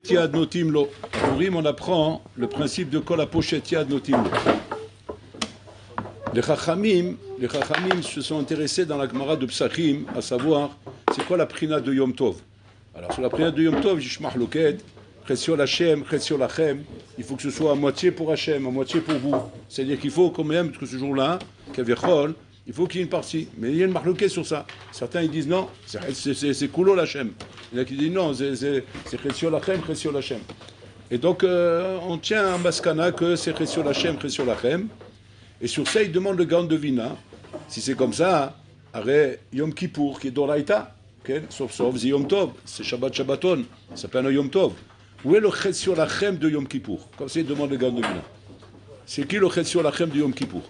Tiad notim lo. Purim, on apprend le principe de kol apochet tiad notim lo. Les Chachamim se sont intéressés dans la Gemara de Psachim, à savoir, c'est quoi la prina de Yom Tov. Alors, sur la prina de Yom Tov, Yishmach Loked, Chesio Lachem, Chesio Lachem, il faut que ce soit à moitié pour Hachem, à moitié pour vous. C'est-à-dire qu'il faut quand même que ce jour-là, Kavechol, il faut qu'il y ait une partie. Mais il y a une marloquette sur ça. Certains ils disent non, c'est Kulo Lachem. Il y en a qui disent non, c'est Chesio Lachem, Chesio Lachem. Et donc, on tient à Maskana que c'est Chesio Lachem, Chesio Lachem. Et sur ça, il demande le Gaon de Vina. Si c'est comme ça, arrête Yom Kippour, qui est Doraïta, sauf c'est Yom Tov, c'est Shabbat Shabbaton, ça s'appelle un Yom Tov. Où est le Chesio Lachem de Yom Kippour? Comme ça, il demande le Gaon de Vina. C'est qui le Chesio Lachem de Yom Kippour?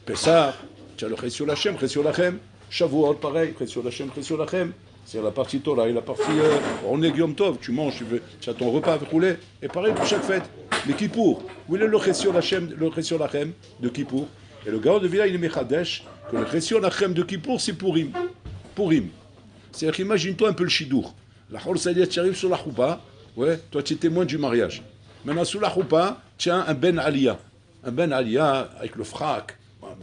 Pessah, tu as le Chesio Lachem, Chesio Lachem. Shavuot, pareil, Chesio Lachem, Chesio Lachem. C'est la partie Torah et la partie on est Yom Tov, tu manges, tu as ton repas roulé. Et pareil pour chaque fête. Mais Kippour, où est le Chesio Lachem de Kippour? Et le Gaon de Vila, il est Mechadesh, que le Chesio Lachem de Kippour, c'est Purim. Purim. C'est-à-dire qu'imagine-toi un peu le Shidour. La Chol Sadia, tu arrives sur la Choupa, ouais, toi tu es témoin du mariage. Maintenant, sous la Choupa, tu as un Ben Aliyah. Un Ben Aliyah avec le frac.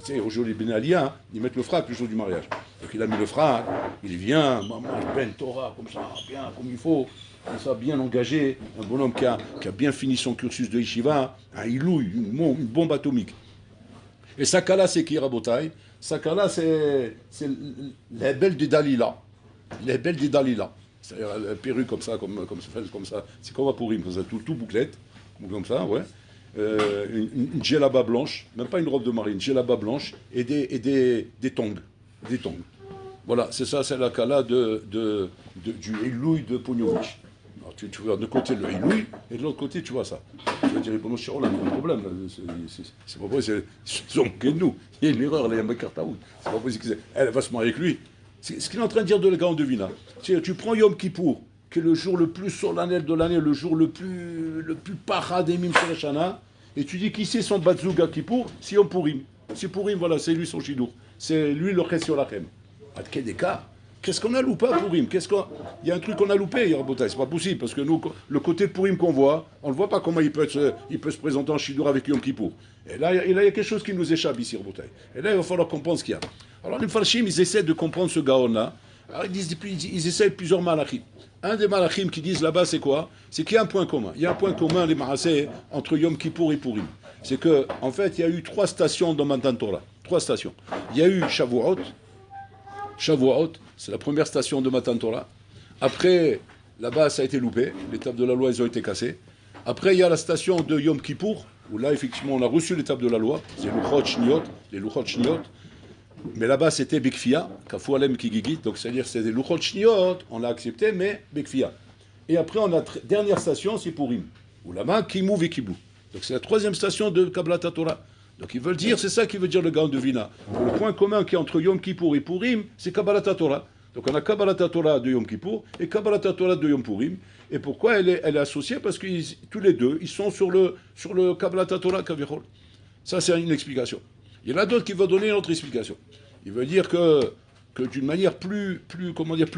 Tu sais, aujourd'hui, Ben Aliyah, ils mettent le frac le jour du mariage. Donc il a mis le frac, il vient, maman, Ben Torah, comme ça, bien, comme il faut. Comme ça, bien engagé, un bonhomme qui a bien fini son cursus de Yeshiva, un ilouille, une bombe atomique. Et Sakala, c'est qui, Rabotai? Sakala, c'est les belles des Dalila. Les belles des Dalila. C'est-à-dire la perruque comme ça, comme ça. C'est comme un Purim, comme ça, tout bouclette, comme ça, ouais. Une djellaba blanche, même pas une robe de marine, une djellaba blanche, et des tongs. Des tongs. Voilà, c'est ça, c'est la Kala du Elouï de Pognovitch. Tu vois de côté le Elouï, et de l'autre côté, tu vois ça. Tu vas dire, bon, on a un problème, là. C'est pas possible, ils sont moqués de nous. Il y a une erreur, là, il y a un Mekartaoud. C'est pas possible. Elle va se marier avec lui. C'est ce qu'il est en train de dire de la Gaon de Vina. Tu prends Yom Kippour, qui est le jour le plus solennel de l'année, le jour le plus paradémim sur la Shana, et tu dis qui c'est son Batzouga Kippour? C'est Yom Purim. C'est Purim, voilà, c'est lui son Shidour. C'est lui le Chesio Lachem. À Kedeka, qu'est-ce qu'on a loupé à Purim? Il y a un truc qu'on a loupé, Yerbotai, c'est pas possible, parce que nous, le côté de Purim qu'on voit, on ne voit pas comment il peut se présenter en Shidour avec Yom Kippour. Et là, il y a quelque chose qui nous échappe ici, Yerbotai. Et là, il va falloir comprendre ce qu'il y a. Alors, les Farshim, ils essaient de comprendre ce Gaon-là. Alors, ils essaient plusieurs malachim. Un des malachim qui disent là-bas, c'est quoi? C'est qu'il y a un point commun. Il y a un point commun, les Maaseh, entre Yom Kippour et Purim. C'est que, en fait, il y a eu 3 stations dans Matan Torah. 3 stations. Il y a eu Shavuot, c'est la première station de Matan Torah. Après, là-bas, ça a été loupé. Les tables de la loi, elles ont été cassées. Après, il y a la station de Yom Kippour, où là, effectivement, on a reçu les tables de la loi. C'est les Luchot Shniot. Mais là-bas, c'était Bekfia, Kafou Alem Kigigit. Donc, c'est-à-dire, c'est des Luchot Shniot, on l'a accepté, mais Bekfia. Et après, on a dernière station, c'est Purim. Où là-bas, Kimou Vekibou. Donc, c'est la 3e station de Kabbalat Torah. Donc ils veulent dire, c'est ça qui veut dire le Gaon de Vina. Le point commun qui est entre Yom Kippour et Purim, c'est Kabbalat Torah. Donc on a Kabbalat Torah de Yom Kippour et Kabbalat Torah de Yom Purim. Et pourquoi elle est associée? Parce que tous les deux, ils sont sur le Kabbalat Torah Kavichol. Ça, c'est une explication. Il y en a d'autres qui vont donner une autre explication. Il veut dire que d'une manière plus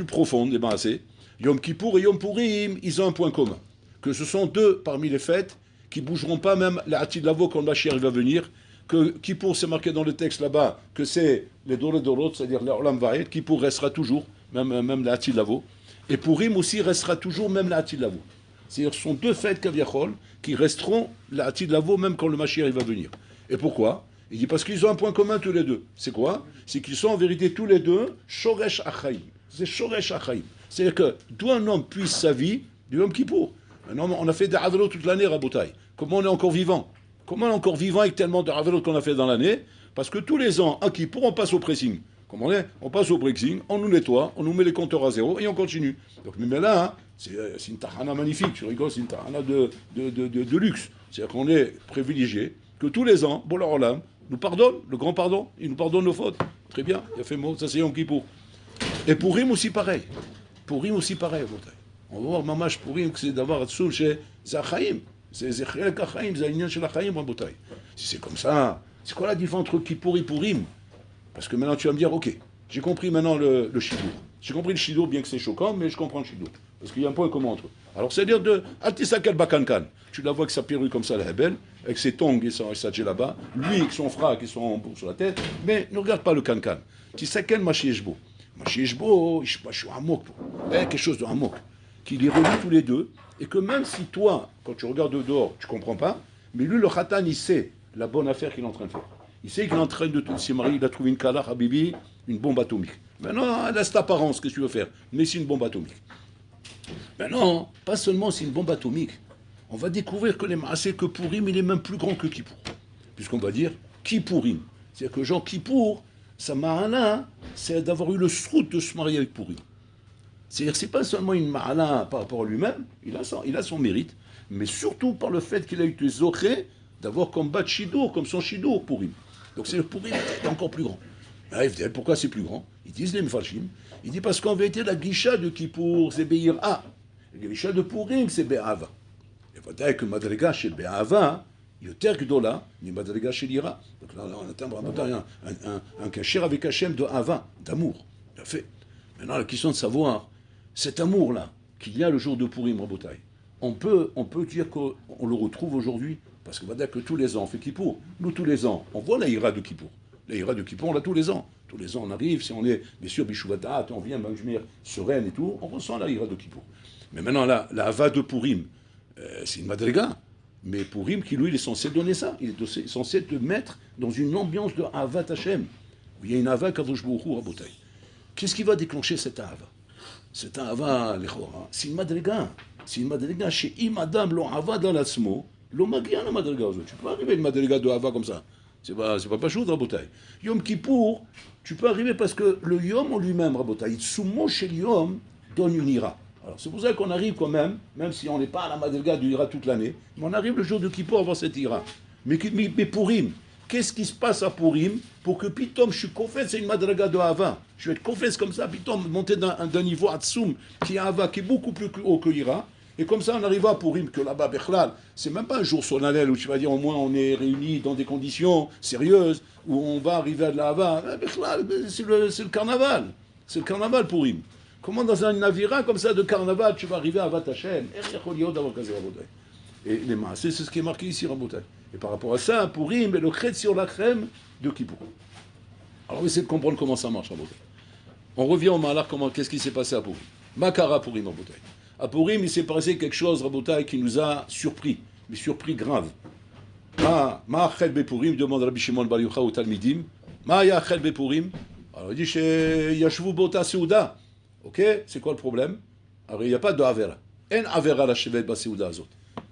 profonde, assez, Yom Kippour et Yom Purim, ils ont un point commun. Que ce sont deux parmi les fêtes qui ne bougeront pas, même la Hatid Lavo quand Mashiach va venir. Que Kippour, c'est marqué dans le texte là-bas, que c'est les Doré Dorot, c'est-à-dire l'Olam Vaed, Kippour restera toujours, même la Hatid Lavo. Et Purim aussi restera toujours, même la Hatid Lavo. C'est-à-dire ce sont deux fêtes Kaviachol qui resteront la Hatid Lavo, même quand le Mashiach va venir. Et pourquoi? Il dit parce qu'ils ont un point commun tous les deux. C'est quoi? C'est qu'ils sont en vérité tous les deux Shoresh Achaim. C'est Shoresh Achaim. C'est-à-dire que d'où un homme puise sa vie du Yom Kippour. Un homme, on a fait des Avalot toute l'année, Rabotai. Comment on est encore vivant? Comment on est encore vivant avec tellement de Avalot qu'on a fait dans l'année? Parce que tous les ans, à Kippour, on passe au pressing. Comment on est? On passe au pressing, on nous nettoie, on nous met les compteurs à zéro et on continue. Donc, mais là, hein, c'est une tahana magnifique, tu rigoles, c'est une tahana de luxe. C'est-à-dire qu'on est privilégié, que tous les ans, Bola Olam nous pardonne, le grand pardon, il nous pardonne nos fautes. Très bien, il a fait mot, ça c'est Yom Kippour. Et Purim aussi pareil. Purim aussi pareil. On va voir Mamash Purim, que c'est d'avoir Tsoul chez Zachaim. C'est Zechelek Achaim, c'est l'union chez l'Achaim, Rabotai. Si c'est comme ça, c'est quoi la différence entre Kippour et Purim? Parce que maintenant tu vas me dire, ok, j'ai compris maintenant le Shidour. J'ai compris le Shidour, bien que c'est choquant, mais je comprends le Shidour. Parce qu'il y a un point commun entre eux. Alors c'est-à-dire de Altisakel Bakankan. Tu la vois avec sa perruque comme ça, la belle, avec ses tongs et sa djellaba, lui avec son frac et son sur la tête, mais ne regarde pas le cancan. Tisakel Machieshbo. Machieshbo, je suis un mok, quelque chose de amok, qui les relie tous les deux, et que même si toi, quand tu regardes dehors, tu comprends pas, mais lui, le khatan, il sait la bonne affaire qu'il est en train de faire. Il sait qu'il est en train de se marier, il a trouvé une kala, Habibi, une bombe atomique. Maintenant, laisse l'apparence, qu'est-ce que tu veux faire? Mais c'est une bombe atomique. Maintenant, pas seulement c'est une bombe atomique, on va découvrir que les maasés que Purim, il est même plus grand que Kippour. Puisqu'on va dire Kippourim. C'est-à-dire que Jean Kippour, sa ma'ala, c'est d'avoir eu le srout de se marier avec Purim. C'est-à-dire que ce n'est pas seulement une ma'ala par rapport à lui-même, il a son mérite, mais surtout par le fait qu'il a eu des orés d'avoir comme bat Shidour, comme son Shidour Purim. Donc c'est le Purim qui est encore plus grand. Pourquoi c'est plus grand? Ils disent les Mfalchim. Ils disent parce qu'en vérité, la guicha de Kippour, c'est Be'ira. La guicha de Purim, c'est Be'ava. Et peut-être que Madriga chez Be'ava, Yoter Gdola, ni Madriga chez l'Ira. Donc là, on atteint un cachet avec Hachem de Hava, d'amour. Tout à fait. Maintenant, la question de savoir, cet amour-là, qu'il y a le jour de Purim, Rabotai, on peut dire qu'on le retrouve aujourd'hui, parce qu'on va dire que tous les ans, on fait Kippour. Nous, tous les ans, on voit la Ira de Kippour. La Ira de Kippour, on l'a tous les ans. Tous les ans, on arrive, si on est, bien sûr, Bishuvatat, on vient, Manjmir, sereine et tout, on ressent la Ira de Kippour. Mais maintenant, la Hava de Purim, c'est une madriga. Mais Purim, qui lui, il est censé donner ça. Il est censé te mettre dans une ambiance de Hava Tachem. Où il y a une Hava Kadosh Baruch Hu Rabotai. Qu'est-ce qui va déclencher cette Hava? Cette Hava, c'est une madriga. C'est une madriga chez Imadam lo Hava dans l'asmo, lo magia la madriga. Tu peux arriver à une madriga de Hava comme ça. C'est pas chaud, Rabotai. Yom Kippour, tu peux arriver parce que le Yom en lui-même, Rabotai, Tsumo chez le Yom donne une ira. Alors c'est pour ça qu'on arrive quand même si on n'est pas à la madriga du ira toute l'année, mais on arrive le jour de Kippour à avoir cette ira. Mais Purim, qu'est-ce qui se passe à Purim pour que Pitom, je suis confesse, c'est une madriga de Hava. Je vais être confesse comme ça, Pitom, monter d'un niveau Atsoum qui est Hava, qui est beaucoup plus haut que ira. Et comme ça, on arrive à Purim, que là-bas, Bechlal, c'est même pas un jour solennel où tu vas dire au moins on est réunis dans des conditions sérieuses, où on va arriver à de la Hava. Bechlal, c'est le carnaval. C'est le carnaval Purim. Comment dans un navira comme ça de carnaval, tu vas arriver à Havat Hashem? Et les maasés, c'est ce qui est marqué ici, Rabotai. Et par rapport à ça, Purim est le chet sur la crème de Kippour. Alors, on va essayer de comprendre comment ça marche, Rabotai. On revient au Mahalach, qu'est-ce qui s'est passé à Purim? Makara Purim, Rabotai. À Purim, il s'est passé quelque chose, Rabotai, qui nous a surpris, mais surpris grave. Ma'achel Bepurim, demande Rabbi Shimon Bar Yochai au Talmidim. Ma'achel Bepurim. Alors, il dit chez Yashvu Bota Seuda. Ok, c'est quoi le problème? Alors, il n'y a pas de Avera. En Avera la Shevet Baseuda Azot.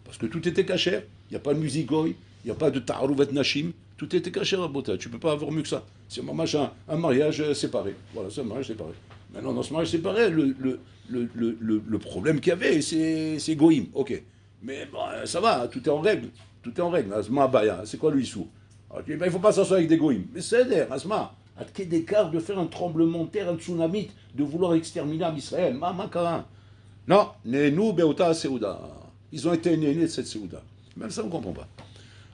Parce que tout était caché. Il n'y a pas de musique goy, il n'y a pas de Ta'arouvet Nashim. Tout était caché, Rabotai. Tu ne peux pas avoir mieux que ça. C'est un mariage séparé. Voilà, c'est un mariage séparé. Maintenant, dans ce mariage séparé, le problème qu'il y avait, c'est Goïm. Ok. Mais bon, ça va, tout est en règle. Tout est en règle. Asma Baya, c'est quoi l'issou? Il ne faut pas s'asseoir avec des Goïm. Mais c'est d'air, Asma. À quel d'écart de faire un tremblement de terre, un tsunami, de vouloir exterminer Israël. Makara. Non, Nénou Beota Seuda. Ils ont été nés de cette Seuda. Même ça, on ne comprend pas.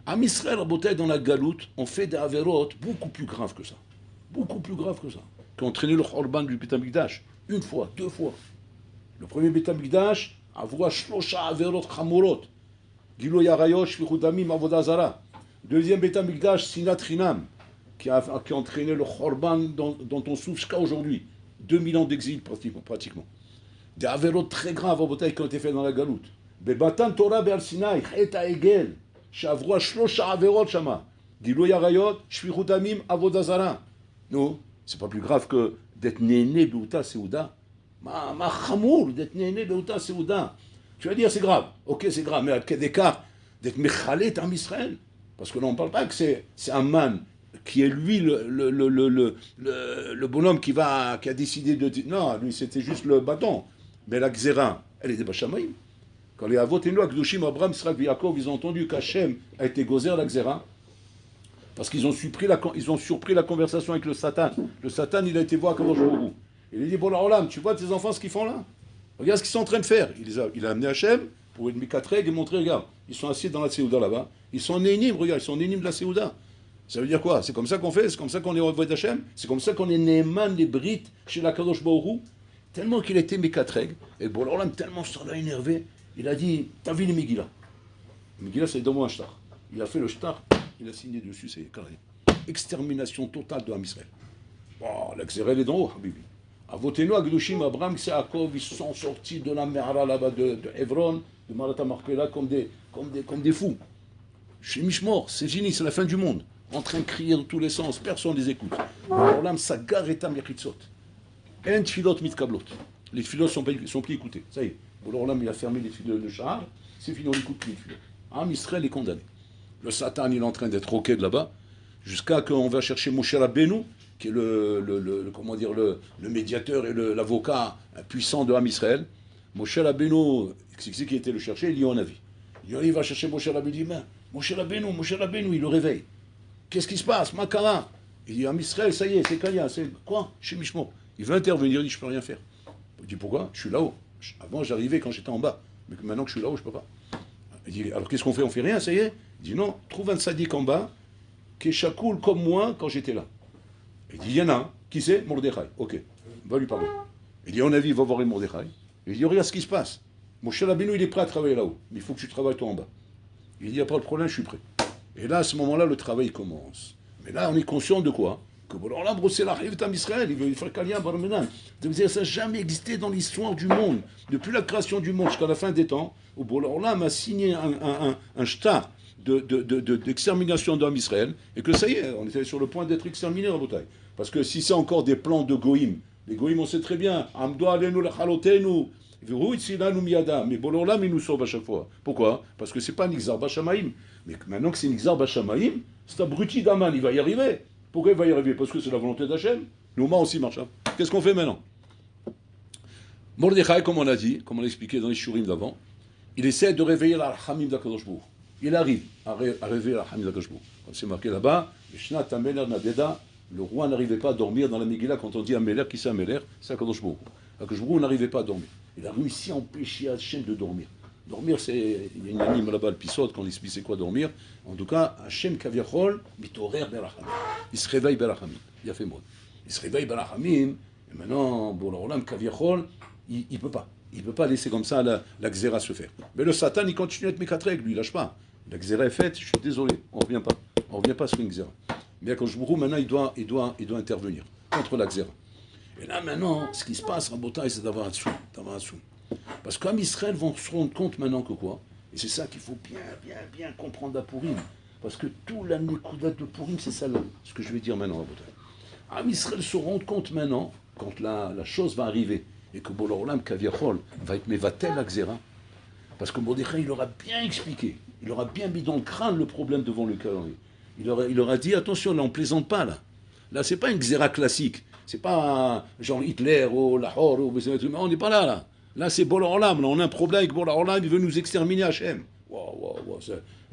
À Israël, dans la galoute, on fait des avérotes beaucoup plus graves que ça. Beaucoup plus graves que ça. Qui ont traîné le Khorban du Beit HaMikdash. Une fois, deux fois. Le premier Beit HaMikdash, avoué Shlosha averot chamorot. Gilo Yarayot, Shvichut Damim, Avodah Zara. Deuxième Beit HaMikdash, Sinat Chinam. Qui a entraîné le Khorban dont on souffre jusqu'à aujourd'hui. 2000 ans d'exil pratiquement. Des avérotes très graves en bataille qui ont été faits dans la galoute. Bebatan Torah Be'al Sinai, Chet HaEgel, Shavroa Shlosha averot Shama, Gilou Yarayot, Shvichut Damim, Avodah Zara. Non, c'est pas plus grave que d'être né Beuta Seuda. Ma chamour, d'être né Beuta Seuda. Tu vas dire c'est grave. Ok, c'est grave, mais à quel écart d'être Mechalet en Israël? Parce que là, on ne parle pas que c'est un man qui est lui le bonhomme qui a décidé de... Non, lui c'était juste le bâton. Mais la Xéra, elle est des Bachamaïm. Quand les Avot et nous, Akdoshim, Abraham, Israël, Yaakov, ils ont entendu qu'Hachem a été gozer la Xéra, parce qu'ils ont surpris la conversation avec le Satan. Le Satan, il a été voir Kadosh Baruch Hu. Il a dit, bon, Olam, tu vois tes enfants ce qu'ils font là? Regarde ce qu'ils sont en train de faire. Il a amené Hachem pour une Mikatreg et montrer, regarde, ils sont assis dans la Séouda là-bas. Ils sont nénim, regarde, ils sont nénim de la Séouda. Ça veut dire quoi? C'est comme ça qu'on fait? C'est comme ça qu'on est au Void Hachem? C'est comme ça qu'on est Neman, les Brites, chez la Kadosh Baruch Hu? Tellement qu'il a été Mekatreg, et bon, alors là, tellement ça l'a énervé, Il a dit, t'as vu les Megillah? Megillah, c'est devant un shtar. Il a fait le shtar, il a signé dessus, c'est carré. Extermination totale de Ham Israël. Oh, la Xérel est d'en haut, Habibi. Avotenu, Agdushim, Abraham, Yaakov, ils sont sortis de la Mehara là-bas de Hebron, de Marata Markela, comme des fous. Chez Mishmor, c'est fini, c'est la fin du monde. En train de crier dans tous les sens, personne ne les écoute. L'Olam, ça gare et tam yechitzot. En tfilot mitkablot. Les tfilots sont plus écoutés. Ça y est. L'Olam, il a fermé les tfilots de Shahar, c'est fini, on n'écoute plus les tfilots. Am Israël est condamné. Le Satan, il est en train d'être roqué de là-bas, jusqu'à qu'on va chercher Moshe Rabbeinu, qui est le médiateur et l'avocat puissant de Ham Israël. Moshe Rabbeinu, c'est qui était le chercher, il dit on a vu. Il va chercher Moshe Rabbeinu, il dit Moshe Rabbeinu, il le réveille. Qu'est-ce qui se passe, Makara? Il dit Ham Israël, ça y est, c'est Kalia, c'est quoi? Chez Mishmo. Il veut intervenir, il dit je peux rien faire. Il dit pourquoi? Je suis là-haut. Avant j'arrivais quand j'étais en bas, mais maintenant que je suis là-haut, je peux pas. Il dit alors qu'est-ce qu'on fait? On fait rien, ça y est? Il dit non, trouve un sadique en bas qui est chakoul comme moi quand j'étais là. Il dit, il y en a un. Qui c'est? Mordechai. Ok, on va lui parler. Il dit, on a vu, il va voir Mordechai. Il dit, regarde ce qui se passe. Moshe Rabbeinu, il est prêt à travailler là-haut. Mais il faut que tu travailles toi en bas. Il dit, il n'y a pas de problème, je suis prêt. Et là, à ce moment-là, le travail commence. Mais là, on est conscient de quoi? Que bon, alors là, c'est la Révtam Israël, il veut faire Kalia Barmenan. Ça n'a jamais existé dans l'histoire du monde. Depuis la création du monde jusqu'à la fin des temps, où Bolam a signé un shtar d'extermination d'Am Israël, et que ça y est, on était sur le point d'être exterminé en bataille. Parce que si c'est encore des plans de Goïm, les Goïm on sait très bien, Amdo alenu lachalotenu, mais Bolam il nous sauve à chaque fois. Pourquoi? Parce que c'est pas Nixar Bashamaim. Mais maintenant que c'est Nixar Bashamaim, c'est abruti d'Aman, il va y arriver. Pourquoi il va y arriver? Parce que c'est la volonté d'Hachem. Nous, moi aussi, marche. Qu'est-ce qu'on fait maintenant? Mordechai, comme on a dit, comme on l'a expliqué dans les shurim d'avant, il essaie de réveiller la Hamim d'Akadosh Baruch. Il arrive à réveiller la Hamim d'Akadosh Baruch. Comme c'est marqué là-bas, le roi n'arrivait pas à dormir dans la Megillah. Quand on dit Améler, qui c'est Améler? C'est Akadosh Baruch. Akadosh Baruch n'arrivait pas à dormir. Il a réussi à empêcher Hachem de dormir. Dormir, c'est. Il y a une anime là-bas, le pisot, quand il explique c'est quoi dormir. En tout cas, Hachem Kaviachol, mitorer berachamim. Il se réveille berachamim. Il a fait mot. Il se réveille berachamim, et maintenant, bon, l'Olam Kaviachol, il ne peut pas. Il ne peut pas laisser comme ça la xéra se faire. Mais le Satan, il continue à être mécatreg, lui, il lâche pas. La xéra est faite, je suis désolé, on ne revient pas. On ne revient pas sur une xéra. Mais quand je vous maintenant, il doit intervenir contre la xéra. Et là, maintenant, ce qui se passe, Rabotai, c'est d'avoir un dessous. Parce qu'en Israël vont se rendre compte maintenant que quoi? Et c'est ça qu'il faut bien comprendre à Purim. Parce que tout la Nekudat de Purim, c'est ça là, ce que je vais dire maintenant, Rabotai. En Israël se rendre compte maintenant, quand la chose va arriver, et que Bolam Kaviachol va être Mevatel la Xéra, parce que Mordechai, il aura bien expliqué, il aura bien mis dans le crâne le problème devant le calendrier. Il aura dit, attention, là, on ne plaisante pas, là. Là, c'est pas une Xéra classique. C'est pas genre Hitler, ou Lahore, ou... on n'est pas là, là. Là, c'est Bolam, là, on a un problème avec Bolam, il veut nous exterminer Hachem.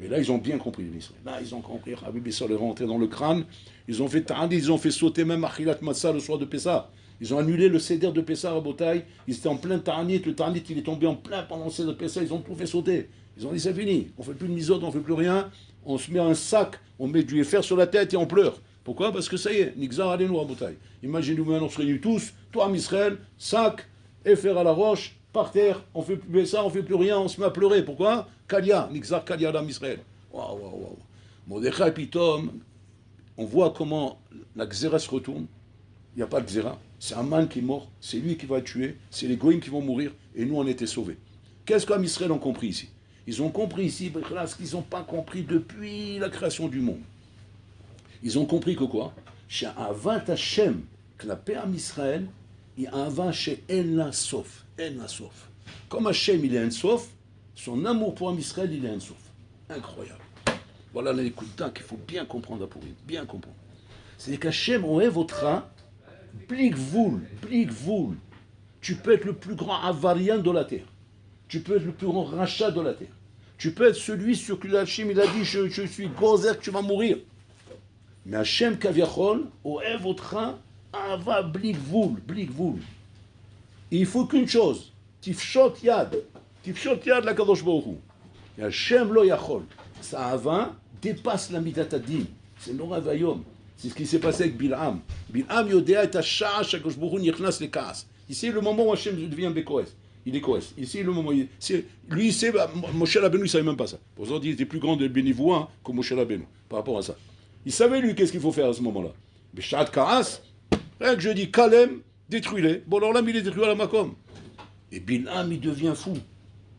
Et là, ils ont bien compris l'Israël. Là, ils ont compris, Habib Issa est rentré dans le crâne, ils ont fait sauter même Achilat Matzah le soir de Pessah. Ils ont annulé le Seder de Pessah à Botaï, ils étaient en plein Ta'anit, le Ta'anit il est tombé en plein pendant le Seder de Pessah, ils ont tout fait sauter. Ils ont dit c'est fini, on ne fait plus de misot, on ne fait plus rien, on se met un sac, on met du fer sur la tête et on pleure. Pourquoi? Parce que ça y est, Nixar Alenu à Botaï. Imaginez-vous maintenant, on se réunit tous, toi en Israël, sac, et fer à la roche, par terre, on ne fait plus ça, on ne fait plus rien, on se met à pleurer. Pourquoi? Kalia, Nixar Kalia d'Am Israël. Waouh. Mordechai Pitom, on voit comment la Xéra se retourne. Il n'y a pas de Xéra. C'est Aman qui est mort, c'est lui qui va tuer, c'est les Goïms qui vont mourir, et nous on était sauvés. Qu'est-ce qu'Am Israël ont compris ici? Ils ont compris ici, ce qu'ils n'ont pas compris depuis la création du monde. Ils ont compris que quoi? Chez Avat Hashem, que la paix Am Israël, il y a un vin chez En Sof. Comme Hashem il est En Sof, son amour pour Am Israël il est En Sof. Incroyable. Voilà l'écoute qu'il faut bien comprendre à Purim, bien comprendre. C'est qu'Hachem on est votre Blikvoul. Tu peux être le plus grand avarian de la terre. Tu peux être le plus grand rachat de la terre. Tu peux être celui sur qui Hachem il a dit je suis gozer que tu vas mourir. Mais Hachem Kaviachol, oev votre ava blikvoul. Il faut qu'une chose, tifshot yad la kadosh baruch hu. Et Hachem lo yachol. Sa ava dépasse la midat adin. C'est Nora Vayom. C'est ce qui s'est passé avec Bil'am. Bil'am yodea et Hasha'a shakadosh baruch hu nichnas le kaas. Ici le moment où Hachem devient Bekoès. il est coes. Ici, le moment, lui, il sait, Moshe Rabbeinu, il ne savait même pas ça. Pour ça, il était plus grand de bénévoix que Moshe Rabbeinu, par rapport à ça. Il savait, lui, qu'est-ce qu'il faut faire à ce moment-là. Mais Shat Karas, rien que je dis, Kalem, détruis-les. Bon, alors là, il est détruit à la Makom. Et Bilham, il devient fou.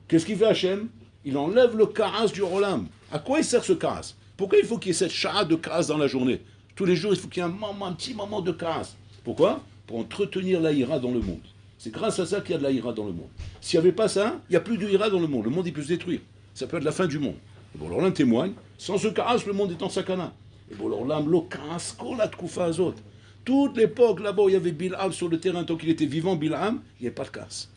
Qu'est-ce qu'il fait Hachem? Il enlève le Karas du Rolam. À quoi il sert ce Karas? Pourquoi il faut qu'il y ait cette Shah de Karas dans la journée? Tous les jours, il faut qu'il y ait un petit moment de Karas. Pourquoi? Pour entretenir l'Aïra dans le monde. C'est grâce à ça qu'il y a de l'Aïra dans le monde. S'il n'y avait pas ça, il n'y a plus de Ira dans le monde. Le monde, il peut se détruire. Ça peut être la fin du monde. Et bon, alors l'un témoigne, sans ce Karas, le monde est en sakana. Et bon, alors l'âme, le Karas, kola tkoufa azot. Toute l'époque, là-bas, où il y avait Bilham sur le terrain, tant qu'il était vivant, Bilham, il n'y avait pas de Karas.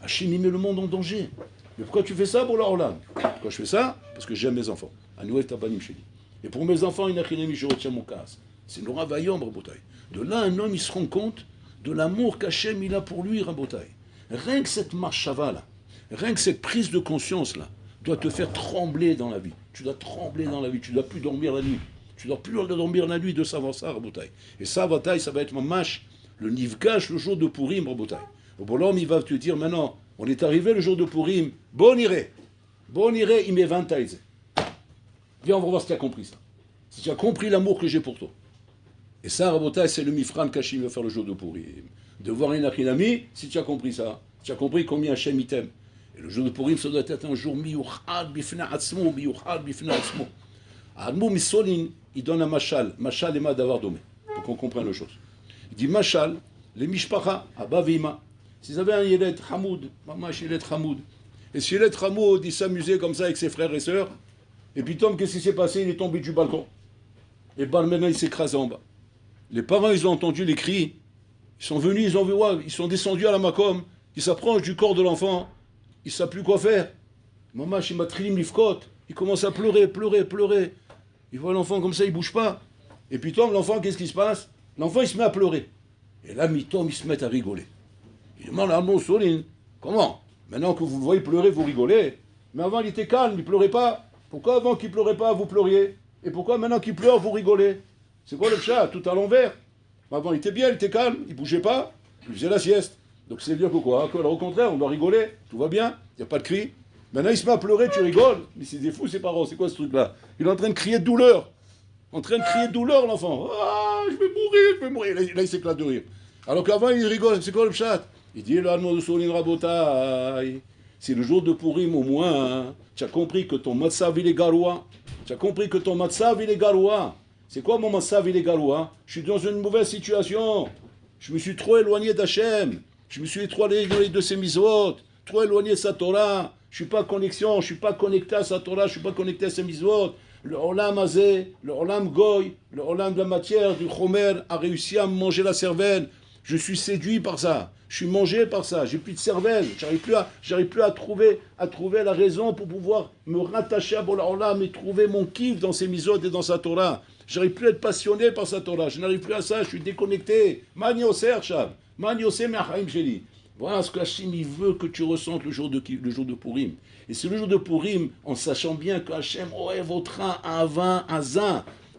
Hachem, il met le monde en danger. Mais pourquoi tu fais ça, bon, alors l'âme? Pourquoi je fais ça? Parce que j'aime mes enfants. Anouel tabanim sheli. Et pour mes enfants, il je retiens mon Karas. C'est Nora Vayom, Rabotai. De là, un homme, il se rend compte de l'amour qu'Hachem il a pour lui, Rabotai. Rien que cette marche là, rien que cette prise de conscience là, doit te faire trembler dans la vie. Tu dois trembler dans la vie, tu ne dois plus dormir la nuit. Tu ne dois plus dormir la nuit de savoir ça, Rabotai. Et ça, Rabotai, ça va être ma mâche, le Nivgash, le jour de Purim, Rabotai. Bon, l'homme, il va te dire, maintenant, on est arrivé le jour de Purim, bon iré, il met 20 taïs. Viens, on va voir si tu as compris ça. Si tu as compris l'amour que j'ai pour toi. Et ça, Rabotai, c'est le Mifran qu'Hachem va faire le jour de Purim. De voir un Achinami, si tu as compris ça. Tu as compris combien Hachem il t'aime. Et le jour de Purim, ça doit être un jour miyuchad bifna atzmo, miyuchad bifna atzmo. Admo Missolin, il donne un machal. Machal et ma d'avoir domé. Pour qu'on comprenne la chose. Il dit machal, les mishpacha, abba vima. S'ils avaient un Yelet Hamoud, maman Yelet Hamoud. Et ce Yelet Hamoud, il s'amusait comme ça avec ses frères et sœurs. Et puis Tom, qu'est-ce qui s'est passé? Il est tombé du balcon. Et maintenant, il s'est écrasé en bas. Les parents, ils ont entendu les cris. Ils sont venus, ils ont vu, ouais, ils sont descendus à la Makom. Ils s'approchent du corps de l'enfant. Ils ne savent plus quoi faire. Maman, chez Matrim Lifkot, il commence à pleurer. Il voit l'enfant comme ça, il ne bouge pas. Et puis Tom, l'enfant, qu'est-ce qui se passe? L'enfant, il se met à pleurer. Et là, Tom, il se met à rigoler. Il demande à Arnaud Soline, comment? Maintenant que vous le voyez pleurer, vous rigolez. Mais avant, il était calme, il ne pleurait pas. Pourquoi avant qu'il ne pleurait pas, vous pleuriez? Et pourquoi maintenant qu'il pleure, vous rigolez? C'est quoi le chat? Tout à l'envers. Avant, il était bien, il était calme, il ne bougeait pas, il faisait la sieste. Donc c'est dire que quoi? Que, au contraire, on doit rigoler, tout va bien, il n'y a pas de cri. Maintenant, il se met à pleurer, tu rigoles. Mais c'est des fous, ses parents, c'est quoi ce truc-là? Il est en train de crier de douleur. L'enfant. Ah, je vais mourir. Là, il s'éclate de rire. Alors qu'avant, il rigole, c'est quoi le chat? Il dit, le Almo de Solin Rabotai, c'est le jour de Purim au moins, hein. Tu as compris que ton matzav, il est garoua. C'est quoi mon matzav, il est garoua? Je suis dans une mauvaise situation. Je me suis trop éloigné d'Hachem. Je me suis trop éloigné de ses mitzvot. Trop éloigné de sa Torah. Je ne suis pas connexion. Je ne suis pas connecté à sa Torah. Je ne suis pas connecté à ses mitzvot. Le Olam Azé, le Olam Goy, le Olam de la matière, du Chomer, a réussi à me manger la cervelle. Je suis séduit par ça. Je suis mangé par ça. J'ai plus de cervelle. J'arrive plus à trouver la raison pour pouvoir me rattacher à Olam et trouver mon kiff dans ses mitzvot et dans sa Torah. J'arrive plus à être passionné par sa Torah. Je n'arrive plus à ça. Je suis déconnecté. Man Yosser, Chab. Man Yosser, Me'achaim Sheli. Voilà ce que Hachem il veut que tu ressentes le jour de Purim. Et c'est le jour de Purim, en sachant bien que Hachem votera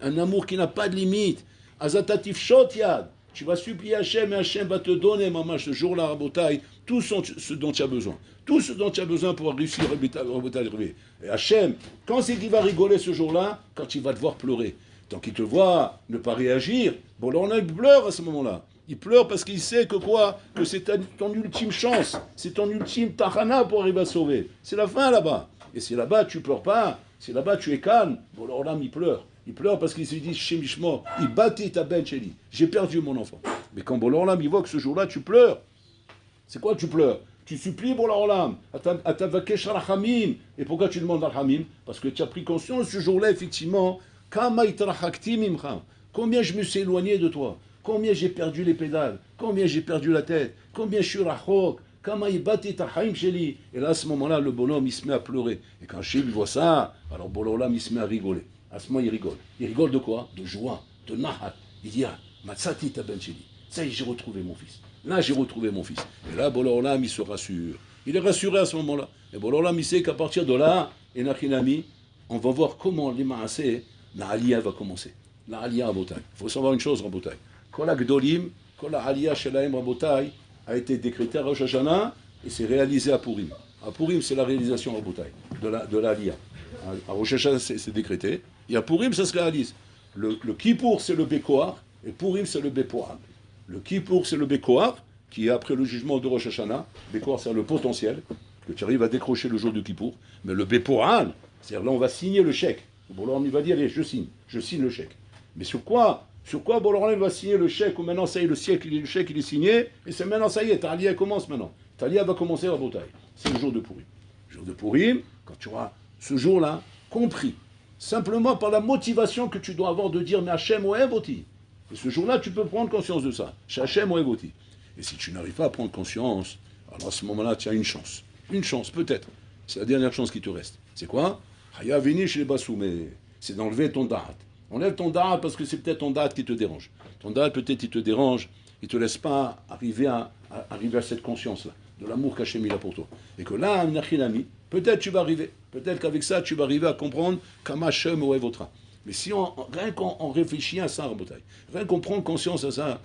un amour qui n'a pas de limite. Azatatif shot yad. Tu vas supplier Hachem et Hachem va te donner, maman, ce jour-là, Rabotai, tout ce dont tu as besoin. Tout ce dont tu as besoin pour réussir Rabotai. Et Hachem, quand c'est qu'il va rigoler ce jour-là? Quand il va te voir pleurer. Tant qu'il te voit ne pas réagir, bon là il pleure à ce moment-là. Il pleure parce qu'il sait que quoi? Que c'est ton ultime chance, c'est ton ultime tahana pour arriver à sauver. C'est la fin là-bas. Et si là-bas tu pleures pas, si là-bas tu es calme, bon alors là il pleure. Il pleure parce qu'il se dit Shemishmo, il battit ta ben chéri. J'ai perdu mon enfant. Mais quand Bololam il voit que ce jour-là tu pleures, c'est quoi tu pleures? Tu supplies Bololam, atavakesh rachamim. Et pourquoi tu demandes rachamim? Parce que tu as pris conscience ce jour-là effectivement. Combien je me suis éloigné de toi? Combien j'ai perdu les pédales? Combien j'ai perdu la tête? Combien je suis rachok? Et là, à ce moment-là, le bonhomme, il se met à pleurer. Et quand Hachem voit ça, alors Bololam, il se met à rigoler. À ce moment, il rigole. Il rigole de quoi? De joie, de nahat. Il dit, ah, Matsati ta ben sheli. Ça y est, j'ai retrouvé mon fils. Là, j'ai retrouvé mon fils. Et là, Bololam, il se rassure. Il est rassuré à ce moment-là. Et Bololam, il sait qu'à partir de là, et Nachinami, on va voir comment les maasé, la Aliyah va commencer. La Aliyah Rabotai. Il faut savoir une chose, Rabotai. Kol Gdolim, Kol Aliyah Shelaim Rabotai a été décrété à Rosh Hashanah et c'est réalisé à Purim. À Purim, c'est la réalisation en bouteille de la Aliyah. À Rosh Hashanah, c'est décrété. Et à Purim, ça se réalise. Le Kippour, c'est le Bekoar, et Purim, c'est le Bepoal. Le Kippour, c'est le Bekoar, qui est après le jugement de Rosh Hashanah. Bekoar, c'est le potentiel, que tu arrives à décrocher le jour du Kippour. Mais le Bepoal, c'est-à-dire là, on va signer le chèque. Bon, il va dire, allez, je signe le chèque. Mais sur quoi Bolloré va signer le chèque, ou maintenant, ça y est, le chèque il est signé, et c'est maintenant, ça y est, ta Aliyah commence maintenant. Ta Aliyah va commencer la bataille. C'est le jour de Purim. Le jour de Purim, quand tu auras ce jour-là compris, simplement par la motivation que tu dois avoir de dire, mais Hachem Oevoti. Et ce jour-là, tu peux prendre conscience de ça. Hachem Oevoti. Et si tu n'arrives pas à prendre conscience, alors à ce moment-là, tu as une chance. Une chance, peut-être. C'est la dernière chance qui te reste. C'est quoi? Haya vini chez les Basoumé. C'est d'enlever ton da'at. Enlève ton da'at parce que c'est peut-être ton da'at qui te dérange. Ton da'at, peut-être, il te dérange. Il ne te laisse pas arriver à cette conscience-là, de l'amour qu'Hachem il a pour toi. Et que là, peut-être tu vas arriver. Peut-être qu'avec ça, tu vas arriver à comprendre qu'Hachem Oevotra. Mais si rien qu'on réfléchit à ça, rien qu'on prend conscience à ça,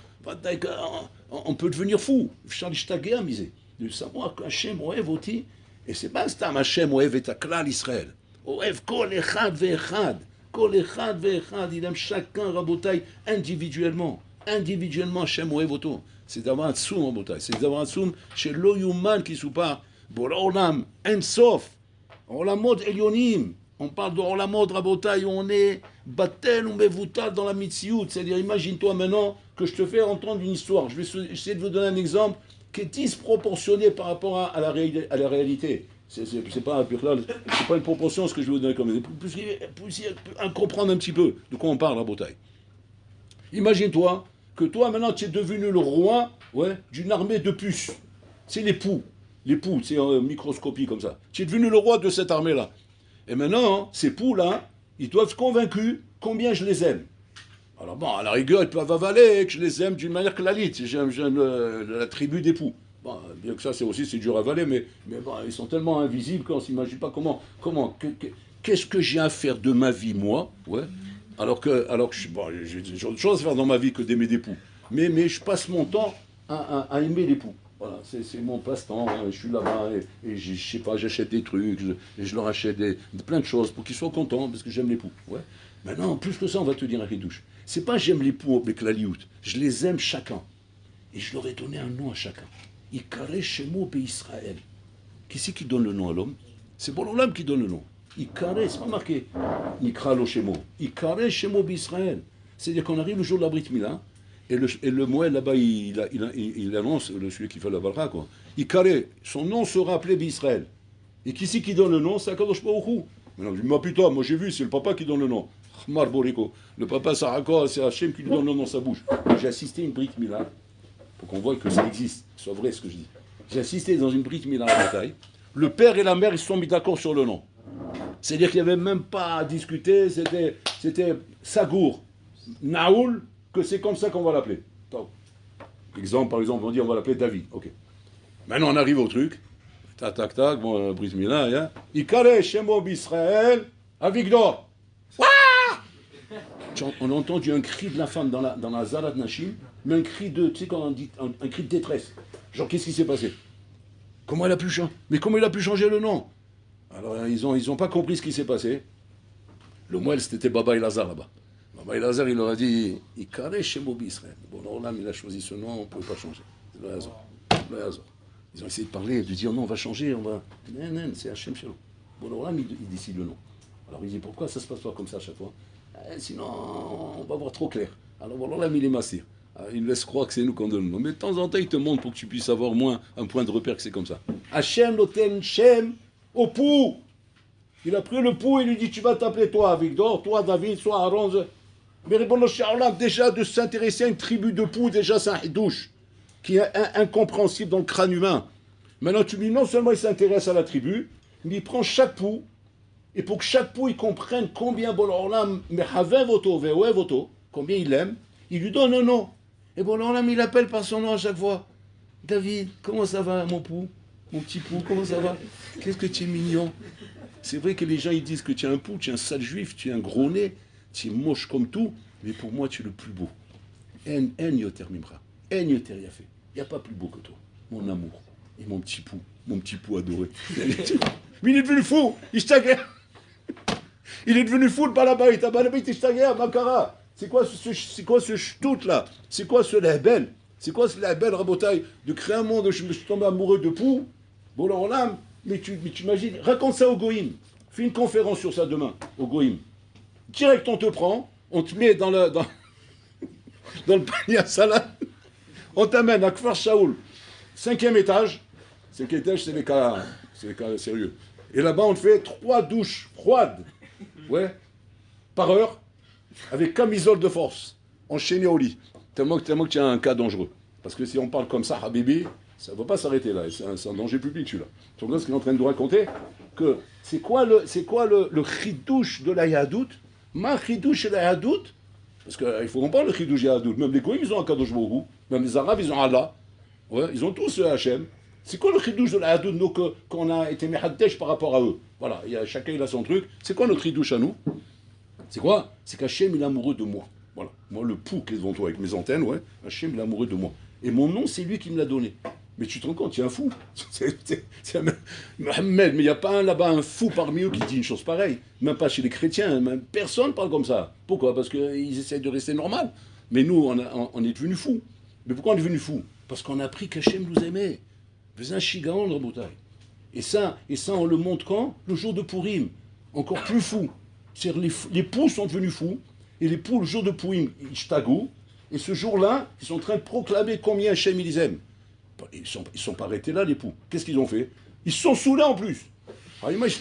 on peut devenir fou. De savoir qu'Hachem Oevoti, et c'est pas Stam Hachem Oev et Klal Israël. Oev kol echad ve'echad. Kol echad ve'echad. Il aime chacun, Rabotai, individuellement. Individuellement, Hachem Oevoto. C'est d'avoir un tsoum, Rabotai. C'est d'avoir un tsoum chez l'Oyuman qui soupart. Borolam, Ensof. Olamod Elyonim. On parle de Olamod Rabotai où on est Batel ou Mevutal dans la Mitziout. C'est-à-dire, imagine-toi maintenant que je te fais entendre une histoire. Je vais essayer de vous donner un exemple qui est disproportionné par rapport à la réalité. C'est pas une proportion ce que je vais vous donner comme exemple. Pour comprendre un petit peu de quoi on parle, Rabotai. Imagine-toi que toi, maintenant, tu es devenu le roi d'une armée de puces. C'est les poux. Les poux, c'est en microscopie comme ça. Tu es devenu le roi de cette armée-là. Et maintenant, ces poux-là, ils doivent être convaincus combien je les aime. Alors bon, à la rigueur, ils peuvent avaler que je les aime d'une manière clalite. J'aime la tribu des poux. Bon, bien que ça, c'est dur à avaler, mais bon, ils sont tellement invisibles qu'on ne s'imagine pas qu'est-ce que j'ai à faire de ma vie, moi, alors que j'ai autre chose à faire dans ma vie que d'aimer des poux. Mais je passe mon temps à aimer les poux. Voilà, c'est mon passe-temps, je suis là-bas et je sais pas, j'achète des trucs, et je leur achète plein de choses pour qu'ils soient contents, parce que j'aime les poux. Maintenant, plus que ça, on va te dire à Ridouche. C'est pas j'aime les poux avec la liout, je les aime chacun. Et je leur ai donné un nom à chacun. Ikaré Shemo Israël. Qui c'est qui donne le nom à l'homme? C'est Borolam qui donne le nom. Ikaré, c'est pas marqué. Nikra lo Shemo. Ikaré Shemo Israël. C'est-à-dire qu'on arrive le jour de la Brit Mila, et le Moël là-bas, il annonce, celui qui fait la Balra, quoi. Ikaré, son nom sera appelé Israël. Et qui c'est qui donne le nom? C'est Akadosh Baruch Hu. Maintenant, je dis, putain, moi j'ai vu, c'est le papa qui donne le nom. Khmar Boriko. Le papa Sarako, c'est Hachem qui lui donne le nom dans sa bouche. J'ai assisté à une Brit Mila, pour qu'on voit que ça existe, que ce soit vrai ce que je dis. J'ai assisté dans une Brit Mila à la bataille. Le père et la mère, ils se sont mis d'accord sur le nom. C'est-à-dire qu'il n'y avait même pas à discuter, c'était Sagour, Naoul, que c'est comme ça qu'on va l'appeler. Exemple, par exemple, on dit on va l'appeler David. Ok. Maintenant on arrive au truc. Tac, bon, Brit Mila, Ikare Shemo B'Israël, Avigdor. On a entendu un cri de la femme dans la Zalat Nashim, mais un cri de, tu sais, quand on dit, un cri de détresse. Genre, qu'est-ce qui s'est passé? Comment il a pu changer? Mais comment il a pu changer le nom? Alors, ils ont pas compris ce qui s'est passé. Le moelle, c'était Baba Elazar là-bas. Baba Elazar, il leur a dit, Ikare Shemo B'Israël. Bon, là, il a choisi ce nom, on ne peut pas changer. C'est le hasard. Ils ont essayé de parler, de dire non, on va changer, on va. Non, c'est Hachem Shalom. Bon, là, il décide le nom. Alors, il dit pourquoi ça se passe pas comme ça à chaque fois? Sinon, on va voir trop clair. Alors, voilà, il est massif. Il laisse croire que c'est nous qu'on donne le nom. Mais de temps en temps, il te montre pour que tu puisses avoir moins un point de repère que c'est comme ça. Hachem, Loten, Shem, au pou. Il a pris le pou et lui dit tu vas t'appeler toi, Victor, toi, David, toi, Aaron. Mais déjà de s'intéresser à une tribu de poux, déjà c'est un hidouche qui est incompréhensible dans le crâne humain. Maintenant, tu lui dis non seulement il s'intéresse à la tribu, mais il prend chaque poux. Et pour que chaque pou il comprenne combien Borolam voto, combien il aime, il lui donne un nom. Et Borolam il l'appelle par son nom à chaque fois. David, comment ça va mon pou? Mon petit pou, comment ça va? Qu'est-ce que tu es mignon? C'est vrai que les gens ils disent que tu es un pou, tu es un sale juif, tu es un gros nez, tu es moche comme tout, mais pour moi tu es le plus beau. En yoter mimra, en yoter yafé. Il n'y a pas plus beau que toi, mon amour. Et mon petit pou adoré. Mais il est devenu fou, il est devenu fou, le balabait, Makara. C'est quoi ce ch'tout là? C'est quoi ce lahbel? C'est quoi ce lahbel, Rabotaï? De créer un monde où je me suis tombé amoureux de pou? Bon, alors là, mais tu imagines, raconte ça au Goïm. Fais une conférence sur ça demain, au Goïm. Direct, on te prend, on te met dans le panier à salade, on t'amène à Kfar Shaoul, 5e étage. 5e étage, c'est les cas sérieux. Et là-bas, on te fait 3 douches froides, ouais, par heure, avec camisole de force, enchaîné au lit. Tellement que tu as un cas dangereux. Parce que si on parle comme ça, Habibi, ça ne va pas s'arrêter là. C'est un danger public, celui-là. Tu vois ce qu'il est en train de nous raconter? Que c'est quoi le chidouche de la Yahadout? Ma chidouche de la Yahadout? Parce qu'il faut qu'on parle de chidouche de la Yahadout. Même les Goïms, ils ont un Kadosh Baruch Hu. Même les Arabes, ils ont Allah. Ouais, ils ont tous Hachem. C'est quoi le chidouche de la Yahadout, nous, qu'on a été mehaddesh par rapport à eux? Voilà, chacun il a son truc. C'est quoi notre chidouche à nous? C'est quoi? C'est qu'Hachem, il est amoureux de moi. Voilà. Moi, le pou qui est devant toi avec mes antennes, ouais, Hachem, il est amoureux de moi. Et mon nom, c'est lui qui me l'a donné. Mais tu te rends compte, il y a un fou. C'est Mohamed, mais il n'y a pas là-bas un fou parmi eux qui dit une chose pareille. Même pas chez les chrétiens, même personne ne parle comme ça. Pourquoi? Parce qu'ils essayent de rester normal. Mais nous, on est devenus fous. Mais pourquoi on est devenus fous? Parce qu'on a appris qu'Hachem nous aimait. Faisait un chigaon, le Rabotaï. Et ça, on le montre quand? Le jour de Purim. Encore plus fou. C'est-à-dire les poux sont devenus fous. Et les poux, le jour de Purim, ils shtagou. Et ce jour-là, ils sont en train de proclamer combien Hachem ils aiment. Ils sont pas arrêtés là, les poux. Qu'est-ce qu'ils ont fait? Ils se sont saoulés en plus. Alors imagine,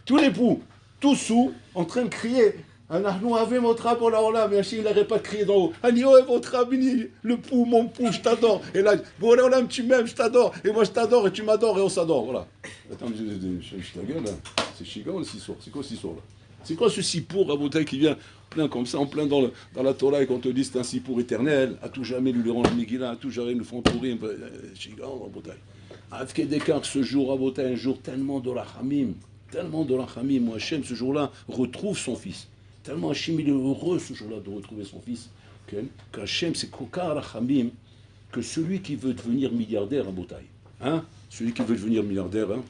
tous les poux, tous sous, en train de crier. Anahnou avait votre rab, là, mais Hachem, il n'arrête pas de crier d'en haut. Anio est votre rab, le pou, mon pou, je t'adore. Et là, bon, là, tu m'aimes, je t'adore. Et moi, je t'adore, et tu m'adores, et on s'adore. Voilà. Attends, je ta gueule, là. C'est chiant, le sissour. C'est quoi ce sissour, là? C'est quoi ce sipour, Rabotaï, qui vient plein comme ça, en plein dans la Torah, et qu'on te dit c'est un sipour éternel, à tout jamais nous lirons le Megillah, à tout jamais nous font pourrir, Chigan, Rabotaï. Afke Dekar, ce jour, Rabotaï, un jour tellement de la Hamim, moi, Hachem, ce jour-là, retrouve son fils. Tellement Hachem, il est heureux, ce jour-là, de retrouver son fils, qu'Hachem, c'est Kokar la Hamim, que celui qui veut devenir milliardaire, Rabotaï, hein, celui qui veut devenir milliardaire, hein,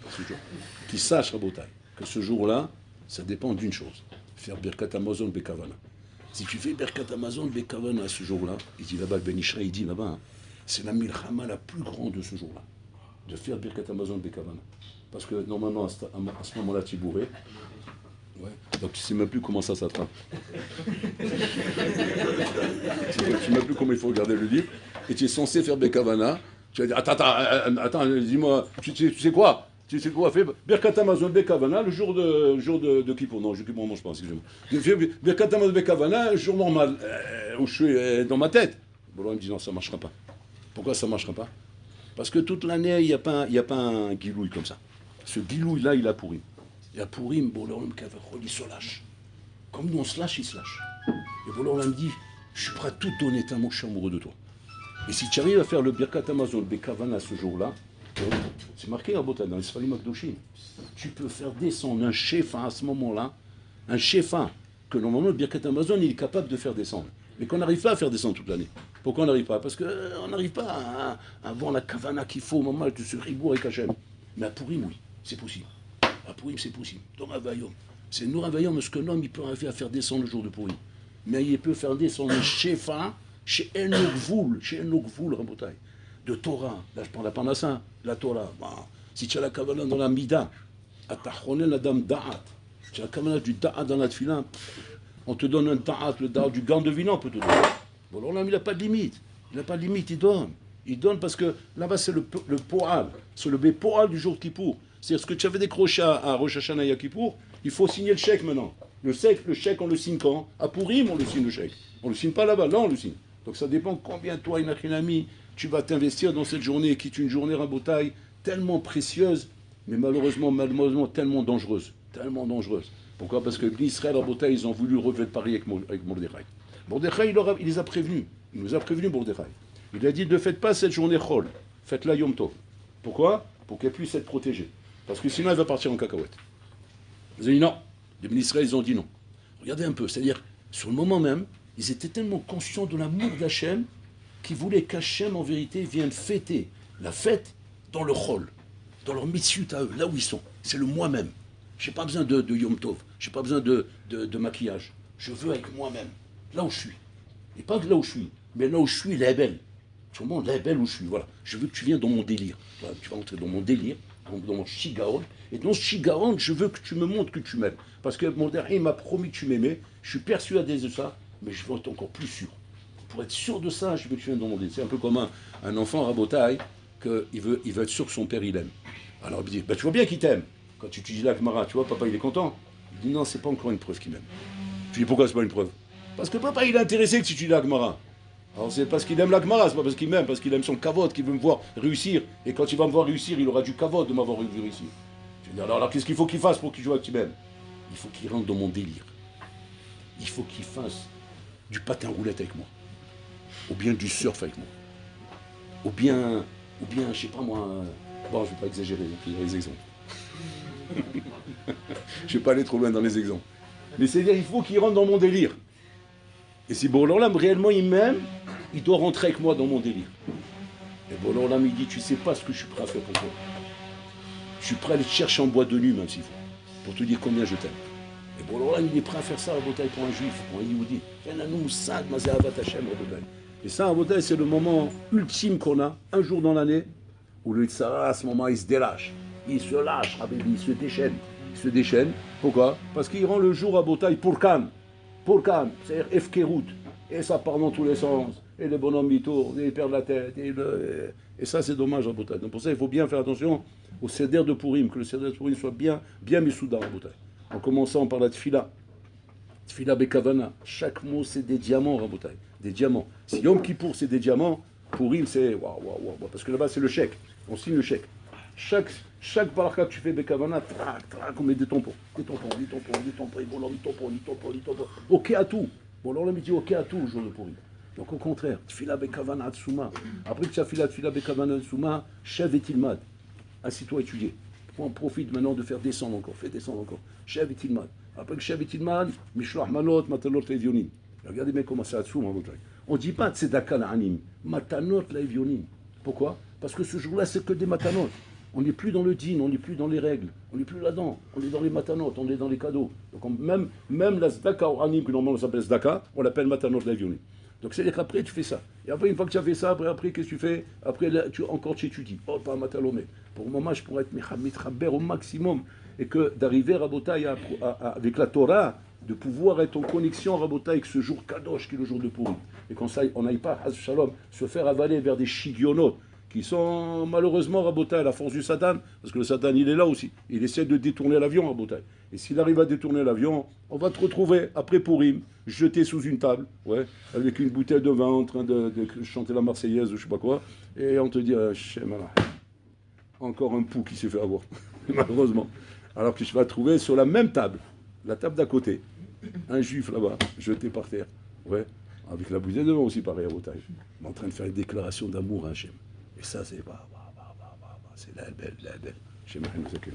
qui sache, Rabotaï, que ce jour-là, ça dépend d'une chose, faire Birkat Hamazon Bekavana. Si tu fais Birkat Hamazon Bekavana ce jour-là, il dit là-bas, le Ben Ishra, il dit là-bas, hein, c'est la milchama la plus grande de ce jour-là, de faire Birkat Hamazon Bekavana. Parce que normalement, à ce moment-là, tu es bourré, ouais, donc tu ne sais même plus comment ça s'attrape. Tu ne sais même plus comment il faut regarder le livre, et tu es censé faire Bekavana, tu vas dire, attends, dis-moi, tu sais quoi? Tu sais quoi, fait Birkat Hamazon Bekavana le jour de Kippour. Non, je ne mange pas, excusez-moi. Birkat Hamazon Bekavana, jour normal, où je suis dans ma tête. Bon, là, il me dit non, ça ne marchera pas. Pourquoi ça ne marchera pas? Parce que toute l'année, il n'y a pas un guilouille comme ça. Ce guilouille-là, il a Pourim. Il a Pourim, bon, là, il se lâche. Comme nous, on se lâche, il se lâche. Et bon, là, on me dit, je suis prêt à tout donner, tellement je suis amoureux de toi. Et si tu arrives à faire le Birkat Hamazon Bekavana ce jour-là, c'est marqué à Botan, dans les Sfarim Akdoshim. Tu peux faire descendre un shefa à ce moment-là, un shefa que normalement le Birkat Hamazon il est capable de faire descendre, mais qu'on n'arrive pas à faire descendre toute l'année. Pourquoi on n'arrive pas? Parce qu'on n'arrive pas à avoir la kavana qu'il faut au moment de ce ribour avec Hachem. Mais à Pourim, oui, c'est possible. À Pourim, c'est possible. Dans Ravayom, c'est nous Ravayom, parce qu'un homme il peut arriver à faire descendre le jour de Pourim. Mais il peut faire descendre un shefa chez Enogvoul, Rabotaï. De Torah, là je prends la Parnassa, la Torah, bah, si tu as la Kavanah dans la Mida, à Tachonen la dame Da'at, tu as la Kavanah du Da'at dans la Tfila, on te donne un Da'at, le Da'at du gant de vin, on peut te donner. Bon, alors là, il n'a pas de limite, il donne parce que là-bas c'est le Po'al, c'est le Po'al du jour de Kippour. C'est-à-dire ce que tu avais décroché à Rosh Hashanah et à Kippour, il faut signer le chèque maintenant. Le chèque on le signe quand? À Pourim on le signe le chèque. On ne le signe pas là-bas, là on le signe. Donc ça dépend combien toi, Inachinami, tu vas t'investir dans cette journée qui est une journée Rabotaï tellement précieuse, mais malheureusement tellement dangereuse. Pourquoi? Parce que l'Israël Rabotaï, ils ont voulu relever le pari avec Mordechai. Mordechai, il les a prévenus. Il nous a prévenus, Mordechai. Il a dit, ne faites pas cette journée Chol, faites-la Yom Tov. Pourquoi? Pour qu'elle puisse être protégée. Parce que sinon, elle va partir en cacahuète. Ils ont dit non. Les ministres, ils ont dit non. Regardez un peu, c'est-à-dire, sur le moment même, ils étaient tellement conscients de l'amour d'Hachem qu'ils voulaient qu'Hachem, en vérité, vienne fêter la fête dans le rôle, dans leur mitzvut à eux, là où ils sont. C'est le moi-même. Je n'ai pas besoin de Yom Tov, je n'ai pas besoin de maquillage. Je veux avec moi-même, là où je suis. Et pas là où je suis, mais là où je suis, la belle. Tu vois, la belle où je suis, voilà. Je veux que tu viennes dans mon délire. Voilà, tu vas entrer dans mon délire, dans mon shigaon. Et dans ce shigaon, je veux que tu me montres que tu m'aimes. Parce que mon dernier m'a promis que tu m'aimais. Je suis persuadé de ça, mais je veux être encore plus sûr. Pour être sûr de ça, je veux que tu viennes dans mon délire. C'est un peu comme un enfant rabotaille, qu'il veut être sûr que son père il aime. Alors il dit, bah, tu vois bien qu'il t'aime. Quand tu dis la Gemara, tu vois, papa il est content. Il dit non, c'est pas encore une preuve qu'il m'aime. Tu dis pourquoi c'est pas une preuve? Parce que papa il est intéressé que si tu dis la Gemara. Alors c'est parce qu'il aime la Gemara, c'est pas parce qu'il m'aime, parce qu'il aime son kavod, qu'il veut me voir réussir. Et quand il va me voir réussir, il aura du kavod de m'avoir vu réussir. Je dis alors qu'est-ce qu'il faut qu'il fasse pour qu'il joue avec m'aime? Il faut qu'il rentre dans mon délire. Il faut qu'il fasse du patin roulette avec moi. Ou bien du surf avec moi. Ou bien je sais pas moi. Bon, je vais pas exagérer les exemples. Je vais pas aller trop loin dans les exemples. Mais c'est-à-dire il faut qu'il rentre dans mon délire. Et si Bourg-Lorlam réellement il m'aime, il doit rentrer avec moi dans mon délire. Et Bourg-Lorlam il dit, tu sais pas ce que je suis prêt à faire pour toi. Je suis prêt à aller te chercher en boîte de nuit même s'il faut, pour te dire combien je t'aime. Et Bourg-Lorlam il est prêt à faire ça à Botaï pour un juif, pour un Yehudi. Et ça à Botaï c'est le moment ultime qu'on a, un jour dans l'année, où le Tzara à ce moment il se délache. Il se lâche, il se déchaîne. Il se déchaîne. Pourquoi? Parce qu'il rend le jour à Botaï pour Khan, c'est-à-dire Efkerut. Et ça part dans tous les sens. Et les bonhommes ils tournent, et ils perdent la tête. Et ça c'est dommage à Botaï. Donc pour ça il faut bien faire attention au Seder de Purim, que le Seder de Purim soit bien mis soudain à Botaï. En commençant par la Tfila. Tfila Bekavana. Chaque mot c'est des diamants à Botaï. Des diamants. Si Yom Kippour c'est des diamants, Purim c'est waouh. Parce que là-bas c'est le chèque. On signe le chèque. Chaque baraka que tu fais Bekavana, on met des tampons. Ok à tout. Bon, alors là, il dit ok à tout le jour de Purim. Donc au contraire, Tfila Bekavana Atsuma. Après que tu as fait la Tfila Bekavana Atsuma, Shev et Tilmad. Assis-toi étudier. On profite maintenant de faire descendre encore. Fais descendre encore. Shev et Tilmad. Après que Shev et Tilmad, Mishloach Malot, Matanot Levionim. Regardez bien comment c'est Atsuma. On ne dit pas Tzedaka La'anim. Matanot Levionim. Pourquoi? Parce que ce jour-là, c'est que des matanot. On n'est plus dans le din, on n'est plus dans les règles, on n'est plus là-dedans, on est dans les matanot, on est dans les cadeaux. Donc même la zdaka ou anim, que normalement on s'appelle zdaka, on l'appelle matanot l'avioni. Donc c'est-à-dire qu'après tu fais ça. Et après, une fois que tu as fait ça, après qu'est-ce que tu fais? Après, encore tu étudies. Oh, pas matalomé. Pour le moment, je pourrais être mitchaber au maximum. Et que d'arriver à Rabotaï avec la Torah, de pouvoir être en connexion à Rabotaï avec ce jour kadosh qui est le jour de Purim. Et qu'on n'aille pas, Shalom, se faire avaler vers des shigionot, qui sont malheureusement Rabotaï à la force du Satan, parce que le Satan il est là aussi, il essaie de détourner l'avion Rabotaï. Et s'il arrive à détourner l'avion, on va te retrouver après Purim, jeté sous une table, ouais, avec une bouteille de vin en train de chanter la Marseillaise ou je sais pas quoi, et on te dit, encore un pou qui s'est fait avoir, malheureusement. Alors que tu vas trouver sur la même table, la table d'à côté, un juif là-bas, jeté par terre, ouais, avec la bouteille de vin aussi pareil à Rabotaï, en train de faire une déclaration d'amour à Hachem. Et ça, c'est c'est la belle. Chez Marie Moussakir.